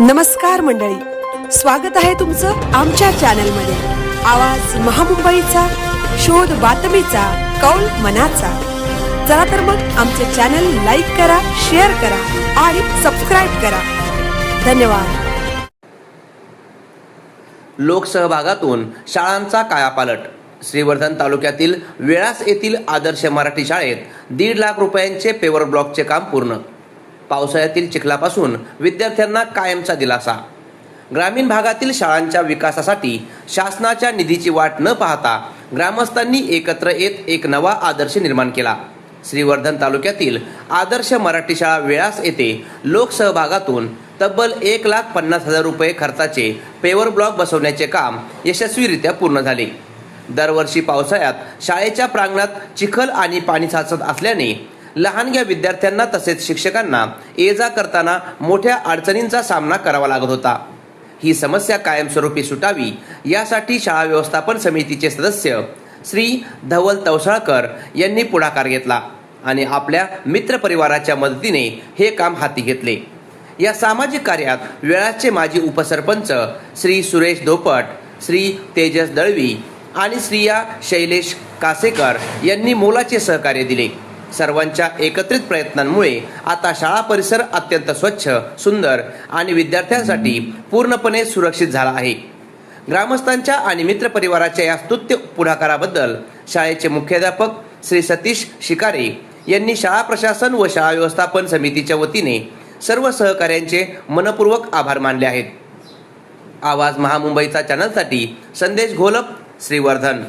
नमस्कार मंडळी, स्वागत आहे तुमचं आमच्या चॅनलमध्ये। आवाज महामुंबईचा, शोध बातमीचा, कौल मनाचा। चला तर मग आमचे चॅनल लाईक करा, शेअर करा आणि सबस्क्राइब करा। धन्यवाद। लोकसहभागातून शाळांचा कायापालट। श्रीवर्धन तालुक्यातील वेळास येथील आदर्श मराठी शाळेत 1.5 लाख रुपयांचे पेवर ब्लॉकचे काम पूर्ण। पावसाळ्यातील चिखलापासून विद्यार्थ्यांना कायमचा दिलासा। ग्रामीण भागातील शाळांच्या विकासासाठी शासनाच्या निधीची वाट न पाहता ग्रामस्थांनी एकत्र येत एक नवा आदर्श निर्माण केला। श्रीवर्धन तालुक्यातील आदर्श मराठी शाळा वेळास येथे लोकसहभागातून तब्बल 1,50,000 रुपये खर्चाचे पेवर ब्लॉक बसवण्याचे काम यशस्वीरित्या पूर्ण झाले। दरवर्षी पावसाळ्यात शाळेच्या प्रांगणात चिखल आणि पाणी साचत असल्याने लहानग्या विद्यार्थ्यांना तसेच शिक्षकांना ये जा करताना मोठ्या अडचणींचा सामना करावा लागत होता। ही समस्या कायमस्वरूपी सुटावी यासाठी शाळा व्यवस्थापन समितीचे सदस्य श्री धवल तवसाळकर यांनी पुढाकार घेतला आणि आपल्या मित्रपरिवाराच्या मदतीने हे काम हाती घेतले। या सामाजिक कार्यात वेळाचे माजी उपसरपंच श्री सुरेश धोपट, श्री तेजस दळवी आणि श्रिया शैलेश कासेकर यांनी मोलाचे सहकार्य दिले। सर्वांच्या एकत्रित प्रयत्नांमुळे आता शाळा परिसर अत्यंत स्वच्छ, सुंदर आणि विद्यार्थ्यांसाठी पूर्णपणे सुरक्षित झाला आहे। ग्रामस्थांच्या आणि मित्रपरिवाराच्या या स्तुत्य पुढाकाराबद्दल शाळेचे मुख्याध्यापक श्री सतीश शिकारे यांनी शाळा प्रशासन व शाळा व्यवस्थापन समितीच्या वतीने सर्व सहकाऱ्यांचे मनपूर्वक आभार मानले आहेत। आवाज महामुंबईचा चॅनलसाठी संदेश घोलप, श्रीवर्धन।